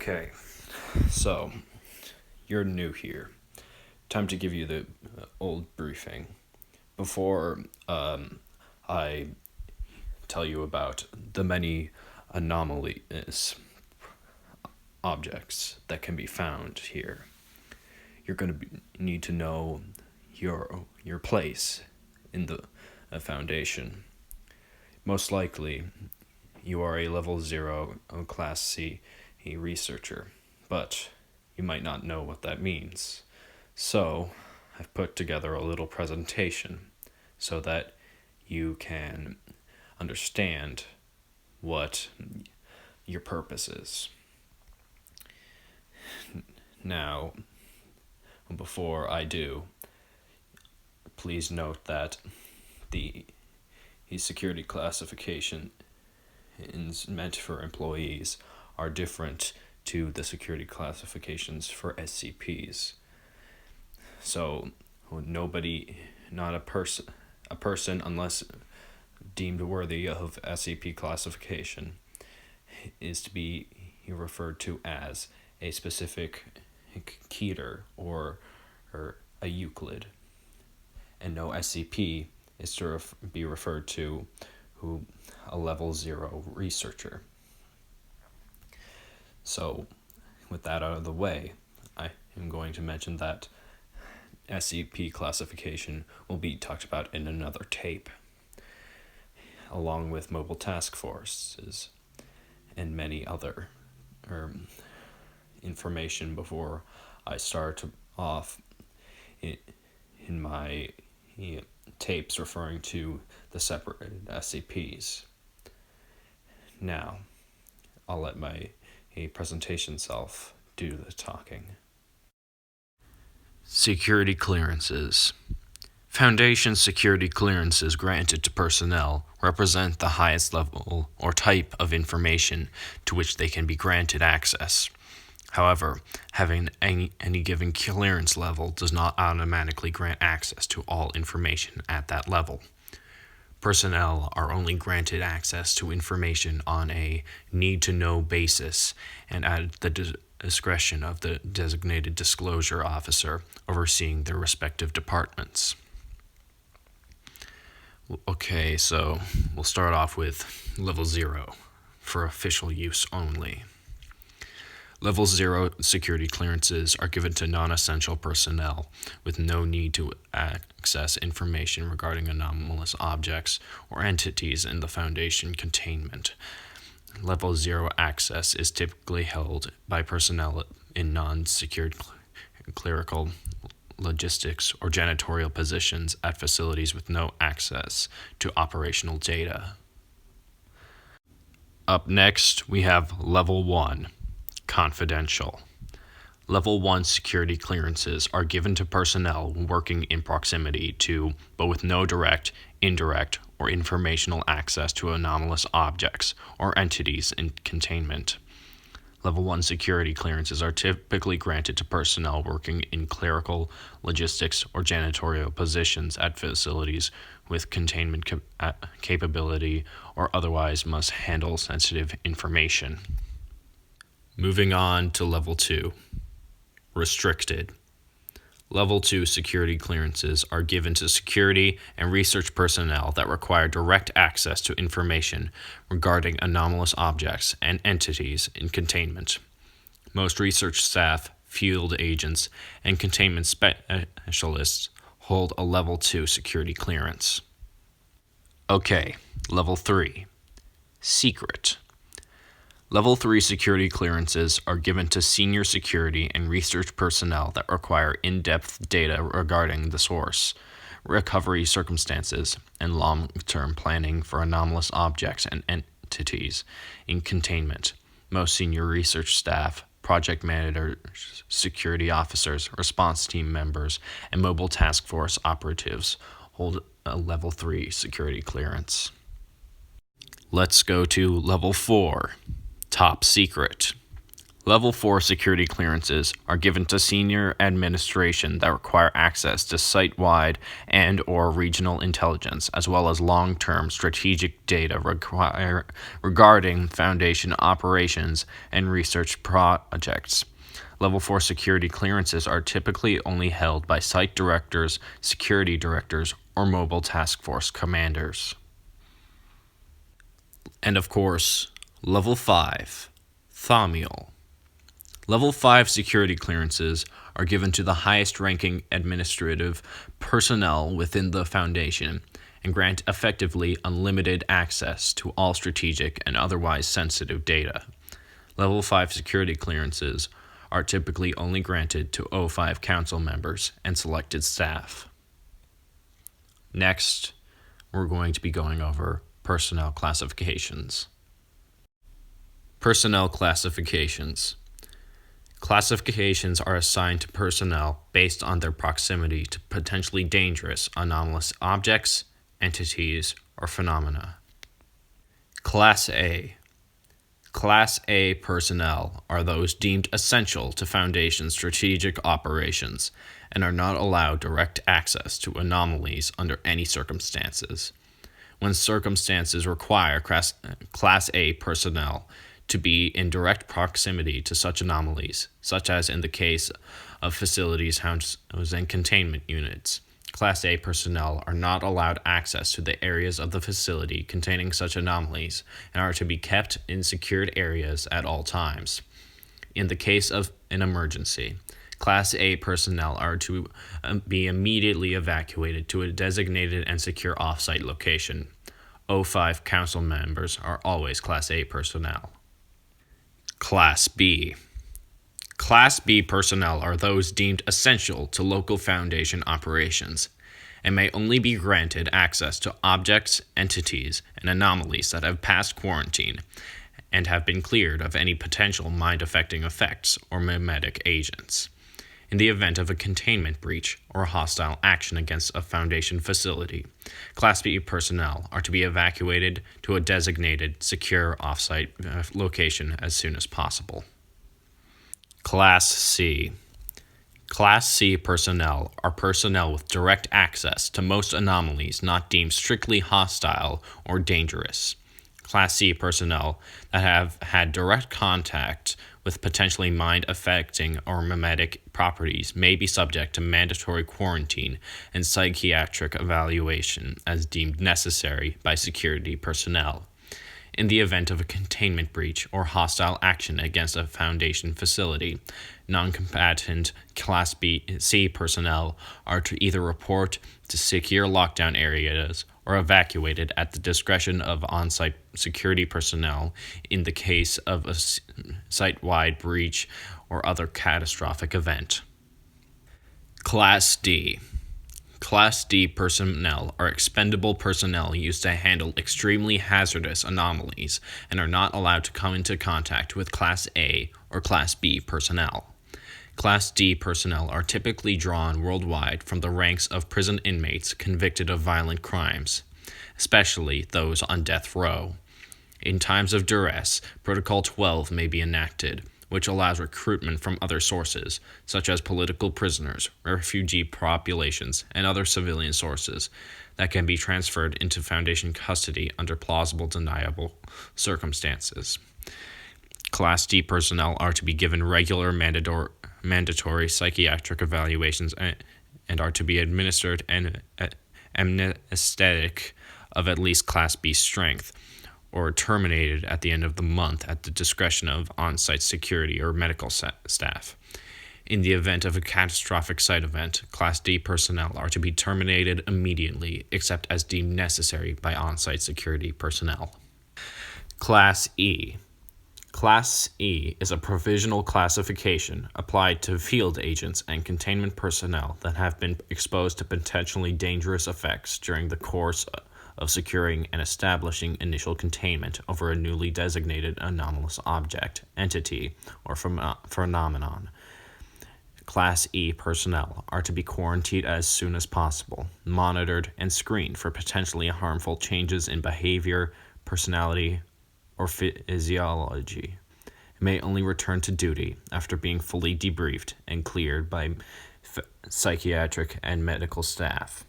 Okay, so you're new here. Time to give you the old briefing before I tell you about the many anomalous objects that can be found here. You're going to need to know your place in the Foundation. Most likely, you are a level 0 Class C researcher, but you might not know what that means. So, I've put together a little presentation so that you can understand what your purpose is. Now, before I do, please note that the security classification is meant for employees are different to the security classifications for SCPs. So nobody, not a person unless deemed worthy of SCP classification, is to be referred to as a specific Keter or a Euclid. And no SCP is to be referred to a level 0 researcher. So, with that out of the way, I am going to mention that SCP classification will be talked about in another tape, along with mobile task forces and many other information before I start off in my tapes referring to the separate SCPs. Now, I'll let my presentation self do the talking. Security clearances. Foundation security clearances granted to personnel represent the highest level or type of information to which they can be granted access. However, having any given clearance level does not automatically grant access to all information at that level. Personnel are only granted access to information on a need-to-know basis and at the discretion of the designated disclosure officer overseeing their respective departments. Okay, so we'll start off with level 0 for official use only. Level 0 security clearances are given to non-essential personnel with no need to access information regarding anomalous objects or entities in the Foundation containment. Level 0 access is typically held by personnel in non-secured clerical, logistics, or janitorial positions at facilities with no access to operational data. Up next, we have Level 1. Confidential. Level 1 security clearances are given to personnel working in proximity to, but with no direct, indirect, or informational access to anomalous objects or entities in containment. Level 1 security clearances are typically granted to personnel working in clerical, logistics, or janitorial positions at facilities with containment capability or otherwise must handle sensitive information. Moving on to Level 2. Restricted. Level 2 security clearances are given to security and research personnel that require direct access to information regarding anomalous objects and entities in containment. Most research staff, field agents, and containment specialists hold a Level 2 security clearance. Okay, Level 3. Secret. Level 3 security clearances are given to senior security and research personnel that require in-depth data regarding the source, recovery circumstances, and long-term planning for anomalous objects and entities in containment. Most senior research staff, project managers, security officers, response team members, and mobile task force operatives hold a Level 3 security clearance. Let's go to Level 4. Top secret. Level 4 security clearances are given to senior administration that require access to site-wide and/or regional intelligence, as well as long-term strategic data regarding Foundation operations and research projects. Level 4 security clearances are typically only held by site directors, security directors, or mobile task force commanders. And of course, Level 5, Thaumiel. Level 5 security clearances are given to the highest-ranking administrative personnel within the Foundation and grant effectively unlimited access to all strategic and otherwise sensitive data. Level 5 security clearances are typically only granted to O5 Council members and selected staff. Next, we're going to be going over personnel classifications. Personnel classifications. Classifications are assigned to personnel based on their proximity to potentially dangerous, anomalous objects, entities, or phenomena. Class A. Class A personnel are those deemed essential to Foundation strategic operations and are not allowed direct access to anomalies under any circumstances. When circumstances require Class A personnel to be in direct proximity to such anomalies, such as in the case of facilities housing containment units, Class A personnel are not allowed access to the areas of the facility containing such anomalies and are to be kept in secured areas at all times. In the case of an emergency, Class A personnel are to be immediately evacuated to a designated and secure off-site location. O5 Council members are always Class A personnel. Class B. Class B personnel are those deemed essential to local Foundation operations and may only be granted access to objects, entities, and anomalies that have passed quarantine and have been cleared of any potential mind-affecting effects or mimetic agents. In the event of a containment breach or hostile action against a Foundation facility, Class B personnel are to be evacuated to a designated, secure off-site location as soon as possible. Class C. Class C personnel are personnel with direct access to most anomalies not deemed strictly hostile or dangerous. Class C personnel that have had direct contact with potentially mind-affecting or mimetic properties may be subject to mandatory quarantine and psychiatric evaluation as deemed necessary by security personnel. In the event of a containment breach or hostile action against a Foundation facility, non-combatant Class C personnel are to either report to secure lockdown areas or evacuated at the discretion of on-site security personnel in the case of a site-wide breach or other catastrophic event. Class D. Class D personnel are expendable personnel used to handle extremely hazardous anomalies and are not allowed to come into contact with Class A or Class B personnel. Class D personnel are typically drawn worldwide from the ranks of prison inmates convicted of violent crimes, especially those on death row. In times of duress, Protocol 12 may be enacted, which allows recruitment from other sources, such as political prisoners, refugee populations, and other civilian sources, that can be transferred into Foundation custody under plausible deniable circumstances. Class D personnel are to be given regular mandatory psychiatric evaluations and are to be administered an anesthetic of at least Class B strength, or terminated at the end of the month at the discretion of on-site security or medical staff. In the event of a catastrophic site event, Class D personnel are to be terminated immediately, except as deemed necessary by on-site security personnel. Class E. Class E is a provisional classification applied to field agents and containment personnel that have been exposed to potentially dangerous effects during the course of securing and establishing initial containment over a newly designated anomalous object, entity, or phenomenon. Class E personnel are to be quarantined as soon as possible, monitored, and screened for potentially harmful changes in behavior, personality, or physiology, may only return to duty after being fully debriefed and cleared by psychiatric and medical staff.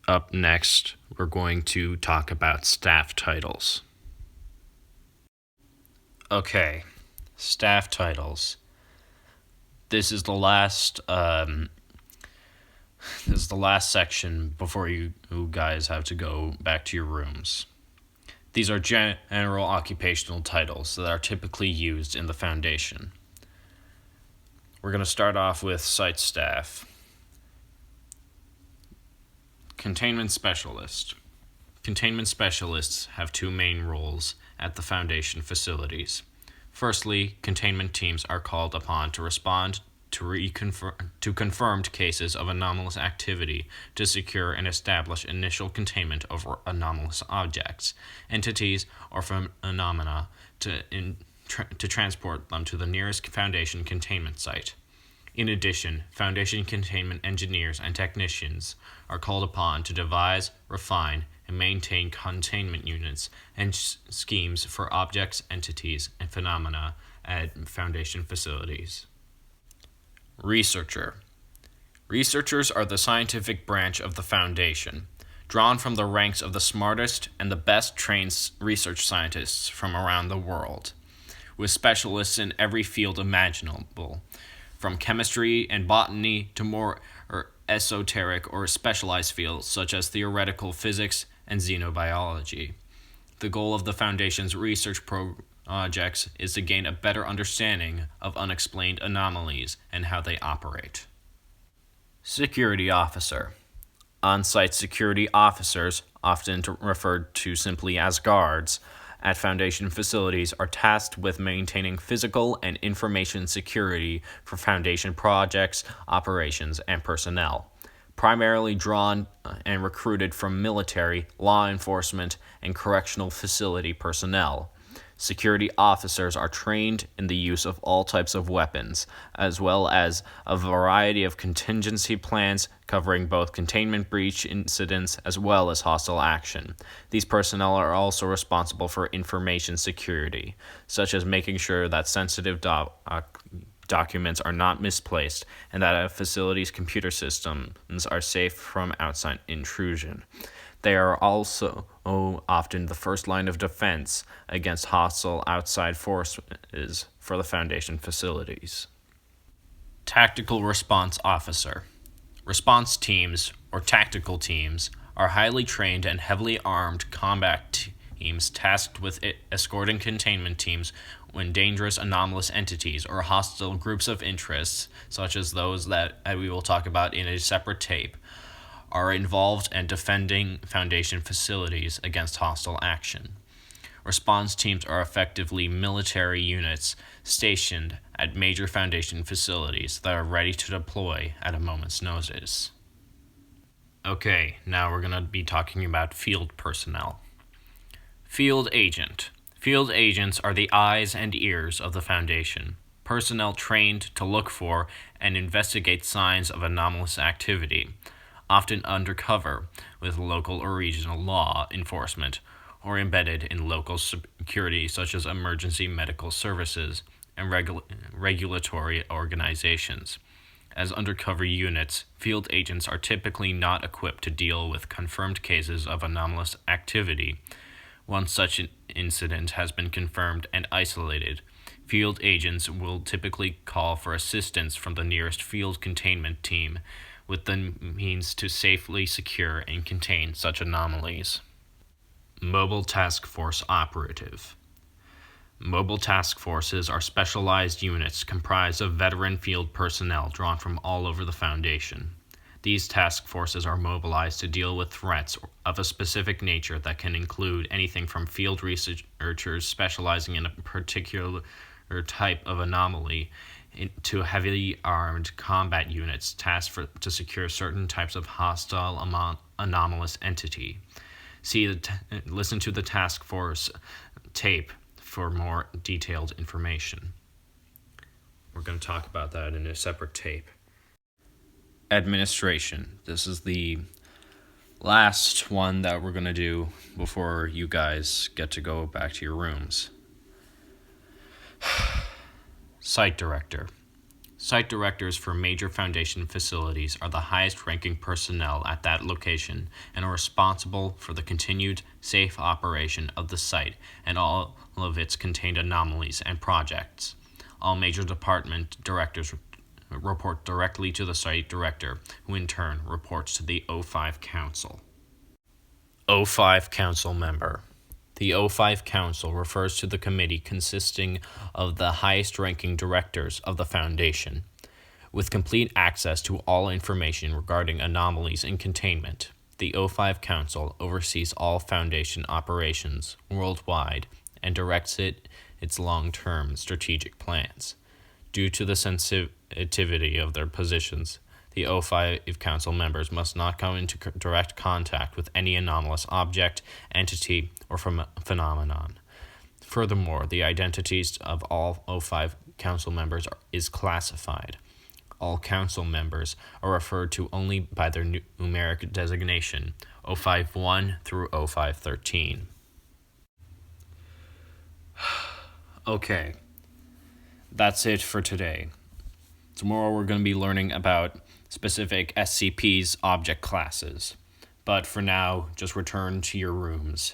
Up next, we're going to talk about staff titles. Okay, staff titles. This is the last section before you guys have to go back to your rooms. These are general occupational titles that are typically used in the Foundation. We're going to start off with site staff. Containment specialist. Containment specialists have two main roles at the Foundation facilities. Firstly, containment teams are called upon to respond to confirmed cases of anomalous activity to secure and establish initial containment of anomalous objects, entities, or phenomena to transport them to the nearest Foundation containment site. In addition, Foundation containment engineers and technicians are called upon to devise, refine, and maintain containment units and schemes for objects, entities, and phenomena at Foundation facilities. Researcher. Researchers are the scientific branch of the Foundation, drawn from the ranks of the smartest and the best trained research scientists from around the world, with specialists in every field imaginable, from chemistry and botany to more esoteric or specialized fields such as theoretical physics and xenobiology. The goal of the Foundation's research projects is to gain a better understanding of unexplained anomalies and how they operate. Security officer. On-site security officers, often referred to simply as guards, at Foundation facilities are tasked with maintaining physical and information security for Foundation projects, operations, and personnel, primarily drawn and recruited from military, law enforcement, and correctional facility personnel. Security officers are trained in the use of all types of weapons, as well as a variety of contingency plans covering both containment breach incidents as well as hostile action. These personnel are also responsible for information security, such as making sure that sensitive documents are not misplaced and that a facility's computer systems are safe from outside intrusion. They are also often the first line of defense against hostile outside forces for the Foundation facilities. Tactical Response Officer. Response teams, or tactical teams, are highly trained and heavily armed combat teams tasked with escorting containment teams when dangerous anomalous entities or hostile groups of interests, such as those that we will talk about in a separate tape, are involved and defending Foundation facilities against hostile action. Response teams are effectively military units stationed at major Foundation facilities that are ready to deploy at a moment's notice. Okay, now we're going to be talking about field personnel. Field agent. Field agents are the eyes and ears of the Foundation, personnel trained to look for and investigate signs of anomalous activity, often undercover with local or regional law enforcement, or embedded in local security such as emergency medical services and regulatory organizations. As undercover units, field agents are typically not equipped to deal with confirmed cases of anomalous activity. Once such an incident has been confirmed and isolated, field agents will typically call for assistance from the nearest field containment team with the means to safely secure and contain such anomalies. Mobile Task Force Operative. Mobile task forces are specialized units comprised of veteran field personnel drawn from all over the Foundation. These task forces are mobilized to deal with threats of a specific nature that can include anything from field researchers specializing in a particular type of anomaly to heavily armed combat units tasked to secure certain types of hostile anomalous entity. Listen to the task force tape for more detailed information. We're going to talk about that in a separate tape. Administration. This is the last one that we're going to do before you guys get to go back to your rooms. Site Director. Site directors for major Foundation facilities are the highest-ranking personnel at that location and are responsible for the continued safe operation of the site and all of its contained anomalies and projects. All major department directors report directly to the site director, who in turn reports to the O5 Council. O5 Council Member. The O5 Council refers to the committee consisting of the highest-ranking directors of the Foundation, with complete access to all information regarding anomalies in containment. The O5 Council oversees all Foundation operations worldwide and directs its long-term strategic plans. Due to the sensitivity of their positions, the O5 Council members must not come into direct contact with any anomalous object, entity, or phenomenon. Furthermore, the identities of all O5 Council members is classified. All Council members are referred to only by their numeric designation, O51 through O513. Okay, that's it for today. Tomorrow we're going to be learning about specific SCP's object classes. But for now, just return to your rooms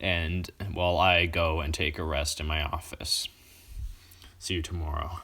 and while I go and take a rest in my office. See you tomorrow.